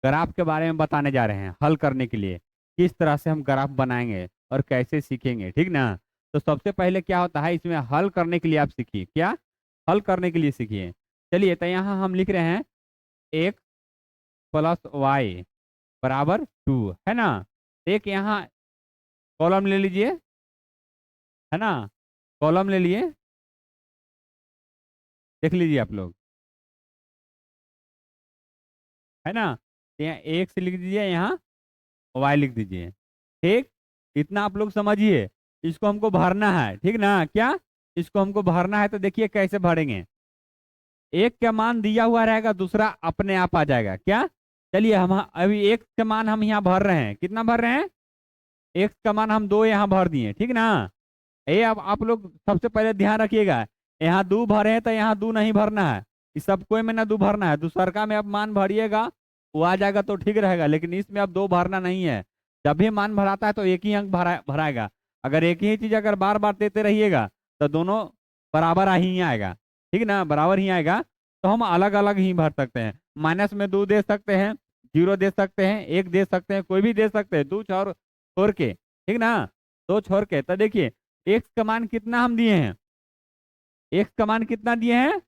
Graph के बारे में बताने जा रहे हैं हल करने के लिए, किस तरह से हम ग्राफ बनाएंगे और कैसे सीखेंगे, ठीक ना। तो सबसे पहले क्या होता है, इसमें हल करने के लिए आप सीखिए, क्या हल करने के लिए सीखिए। चलिए, तो यहाँ हम लिख रहे हैं एक्स प्लस वाई बराबर 2, है ना। एक यहाँ कॉलम ले लीजिए, है ना, कॉलम ले लिए, देख लीजिए आप लोग, है ना। तो यहाँ एक्स लिख दीजिए, यहाँ वाई लिख दीजिए, ठीक। इतना आप लोग समझिए। इसको हमको भरना है, ठीक ना, क्या इसको हमको भरना है। तो देखिए कैसे भरेंगे। एक का मान दिया हुआ रहेगा, दूसरा अपने आप आ जाएगा, क्या। चलिए, हम अभी एक का मान हम यहाँ भर रहे हैं, कितना भर रहे हैं, एक का मान हम 2 यहाँ भर दिए, ठीक ना। ये अब आप लोग सबसे पहले ध्यान रखिएगा, यहाँ 2 भरे हैं तो यहाँ 2 नहीं भरना है। इस सब कोई में ना 2 भरना है, दूसरका में आप मान भरिएगा, वो आ जाएगा तो ठीक रहेगा, लेकिन इसमें अब 2 भरना नहीं है। जब भी मान भराता है तो एक ही अंक भराएगा। अगर एक ही चीज अगर बार बार देते रहिएगा तो दोनों बराबर ही आएगा, ठीक ना, बराबर ही आएगा। तो हम अलग अलग ही भर सकते हैं, माइनस में 2 दे सकते हैं, 0 दे सकते हैं, 1 दे सकते हैं, कोई भी दे सकते हैं, 2 छोड़ के, ठीक ना, 2 छोड़ के। तो देखिए एक्स का मान कितना हम दिए हैं, एक्स का मान कितना दिए हैं,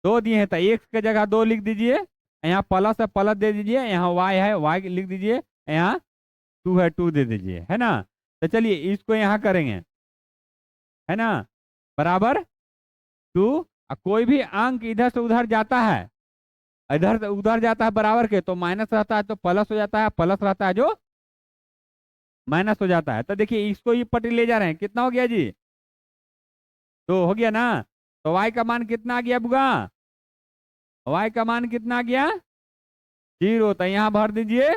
2 दिए हैं। तो एक्स की जगह 2 लिख दीजिए, यहाँ प्लस है प्लस दे दीजिए, यहाँ वाई है वाई लिख दीजिए, यहाँ 2 है 2 दे दीजिए, है ना। तो चलिए इसको यहाँ करेंगे, है ना, बराबर 2। कोई भी अंक इधर से उधर जाता है, इधर से उधर जाता है बराबर के, तो माइनस रहता है तो प्लस हो जाता है, प्लस रहता है जो माइनस हो जाता है। तो देखिए इसको ये पट्टी ले जा रहे हैं, कितना हो गया जी, 2 हो गया ना। तो y का मान कितना आ गया बुआ, y का मान कितना आ गया, 0। तो यहाँ भर दीजिए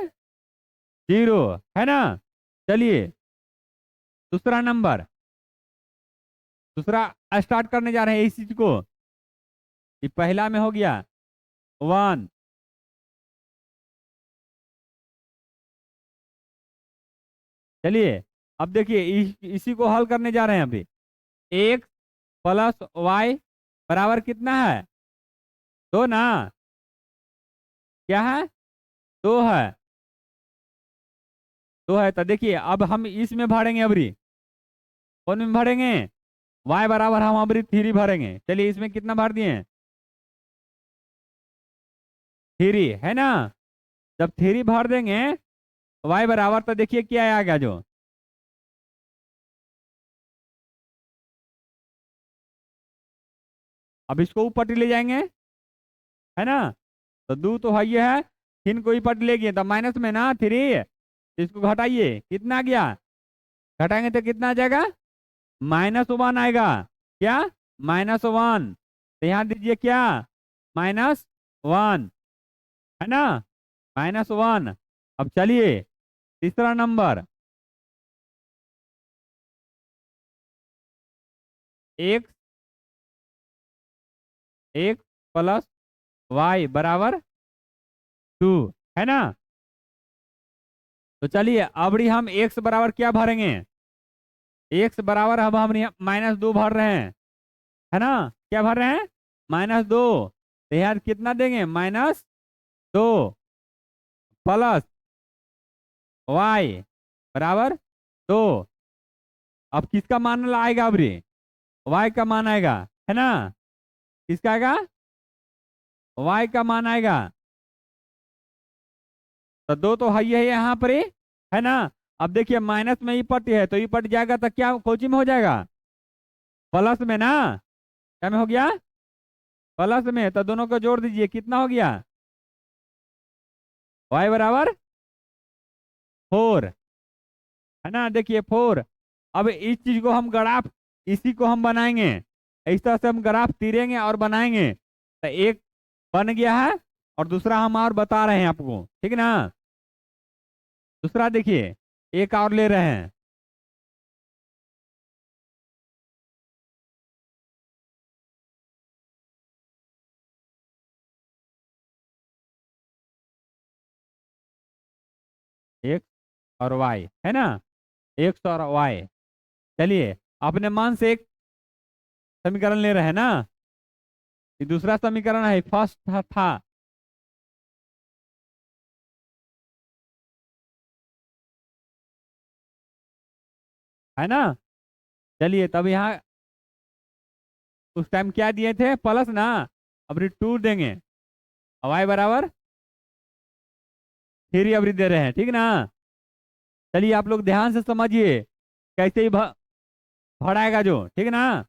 0, है ना। चलिए दूसरा नंबर, दूसरा स्टार्ट करने जा रहे हैं इस चीज को। ये पहला में हो गया 1, चलिए अब देखिए इसी को हल करने जा रहे हैं अभी। एक्स प्लस वाई बराबर कितना है, 2 ना, क्या है, 2 है, 2 है। तो देखिए अब हम इसमें भरेंगे अबरी, कौन में भरेंगे, y बराबर हम अबरी 3 भरेंगे। चलिए इसमें कितना भर दिए, 3, है ना। जब 3 भर देंगे y बराबर, तो देखिए क्या आएगा जो, अब इसको ऊपर ले जाएंगे, है ना। तो 2 तो है ये है, 3 को ऊपर ले गए तो माइनस में ना 3, इसको घटाइए, कितना आ गया, घटाएंगे तो कितना आ जाएगा, -1 आएगा, क्या, -1। तो यहाँ दीजिए क्या, -1, है ना, -1। अब चलिए तीसरा number, X X plus Y बराबर 2, है ना। तो चलिए अब हम एक्स बराबर क्या भरेंगे, एक्स बराबर अब हम -2 भर रहे हैं, है ना, क्या भर रहे हैं, -2। तो यार कितना देंगे, -2 प्लस वाई बराबर 2। अब किसका मान आएगा, अब रे वाई का मान आएगा, है ना, किसका आएगा, वाई का मान आएगा। तो 2 तो है ही है यहाँ पर ही, है ना। अब देखिए माइनस में ई पट है तो ई पट जाएगा तो क्या कोची में हो जाएगा, प्लस में ना, क्या में हो गया, प्लस में। तो दोनों को जोड़ दीजिए, कितना हो गया, वाई बराबर 4, है ना। देखिए 4। अब इस चीज को हम ग्राफ, इसी को हम बनाएंगे, इस तरह से हम ग्राफ तीरेंगे और बनाएंगे। तो एक बन गया है और दूसरा हम और बता रहे हैं आपको, ठीक ना। दूसरा देखिए, एक और ले रहे हैं, एक्स और वाई, है ना, एक्स और वाई। चलिए अपने मान से एक समीकरण ले रहे हैं ना, ये दूसरा समीकरण है, फर्स्ट था है ना। चलिए तब यहाँ उस टाइम क्या दिए थे, प्लस ना, अब 2 देंगे, y बराबर 3 अभी दे रहे हैं, ठीक ना। चलिए आप लोग ध्यान से समझिए कैसे ही भराएगा जो, ठीक ना।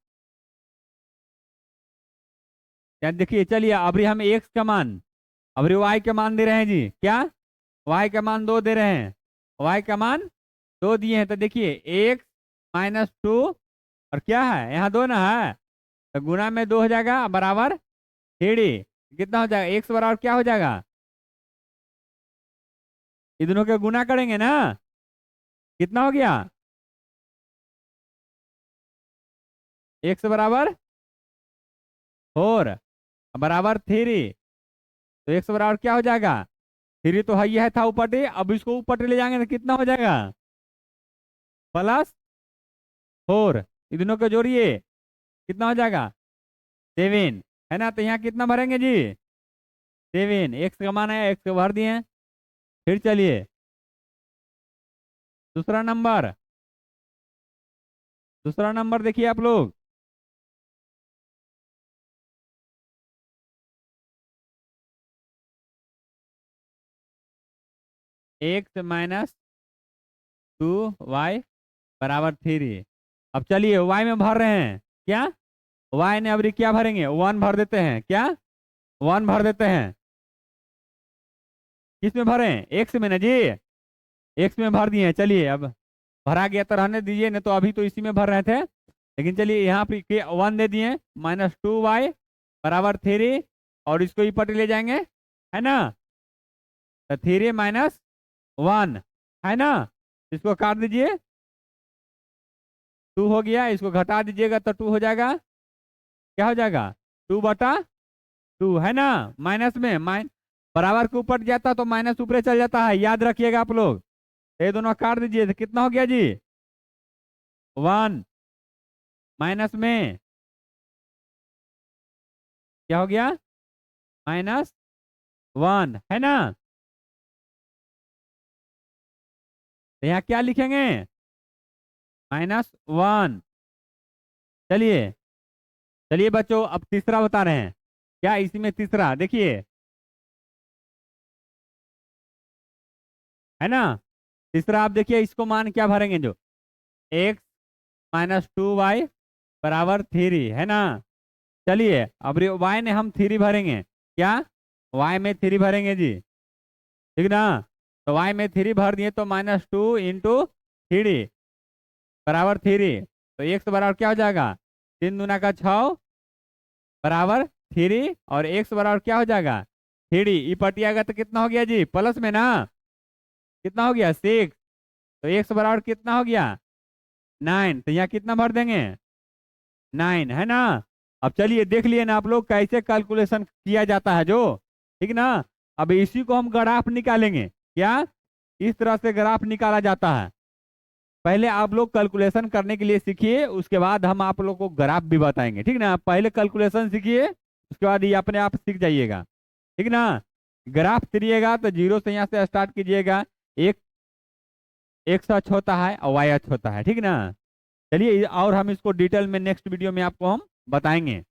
यार देखिए, चलिए अभी हम x का मान, अभी y का मान दे रहे हैं जी, क्या, y का मान 2 दे रहे हैं, y का मान 2 दिए हैं, तो देखिए x-2, और क्या है यहाँ 2 ना है, तो गुना में 2 हो जाएगा बराबर 3, कितना हो जाएगा, x बराबर क्या हो जाएगा, इन दोनों के गुना करेंगे ना, कितना हो गया, x बराबर 4 बराबर 3, तो x बराबर क्या हो जाएगा, 3 तो है था ऊपर से, अब इसको ऊपर ले जाएंगे तो कितना हो जाएगा, +4, इन दोनों को जोड़िए कितना हो जाएगा, 7, है ना। तो यहाँ कितना भरेंगे जी, 7, x का मान है, x को भर दिए। फिर चलिए दूसरा नंबर, दूसरा नंबर देखिए आप लोग, x-2y बराबर 3। अब चलिए y में भर रहे हैं, क्या, y ने अभी क्या भरेंगे, 1 भर देते हैं, क्या, 1 भर देते हैं, किस में भरें, x में ना जी, x में भर दिए हैं। चलिए अब भरा गया तो रहने दीजिए, नहीं तो अभी तो इसी में भर रहे थे, लेकिन चलिए यहाँ पे 1 दे दिए, -2y बराबर 3, और इसको ऊपर ले जाएंगे, है ना, तो 3 - 1, है ना, इसको काट दीजिए, 2 हो गया, इसको घटा दीजिएगा तो 2 हो जाएगा, क्या हो जाएगा, 2/2, है ना, माइनस में बराबर के ऊपर जाता तो माइनस ऊपर चल जाता है, याद रखिएगा आप लोग, ये दोनों काट दीजिए तो कितना हो गया जी, 1, माइनस में क्या हो गया, -1, है ना। तो यहाँ क्या लिखेंगे, -1। चलिए, चलिए बच्चों अब तीसरा बता रहे हैं, क्या इसी में तीसरा देखिए, है ना, तीसरा आप देखिए, इसको मान क्या भरेंगे जो, x-2y बराबर 3, है ना। चलिए अब y ने हम 3 भरेंगे, क्या, y में 3 भरेंगे जी, ठीक ना। तो y में 3 भर दिए तो -2 × 3 बराबर 3, तो x बराबर क्या हो जाएगा, 3 दूना का 6 बराबर 3, और x बराबर क्या हो जाएगा, 3, ई पटियागा तो कितना हो गया जी, प्लस में ना, कितना हो गया 6, तो x बराबर कितना हो गया, 9, तो यहाँ कितना भर देंगे, 9, है ना। अब चलिए देख लिए ना आप लोग कैसे कैलकुलेशन किया जाता है जो, ठीक ना। अब इसी को हम ग्राफ निकालेंगे, क्या, इस तरह से ग्राफ निकाला जाता है। पहले आप लोग कैलकुलेशन करने के लिए सीखिए, उसके बाद हम आप लोग को ग्राफ भी बताएंगे, ठीक ना। पहले कैलकुलेशन सीखिए, उसके बाद ये अपने आप सीख जाइएगा, ठीक ना। ग्राफ करिएगा तो 0 से यहाँ से स्टार्ट कीजिएगा, एक एक्स अक्ष होता है और वाई अक्ष होता है, ठीक ना। चलिए और हम इसको डिटेल में नेक्स्ट वीडियो में आपको हम बताएंगे।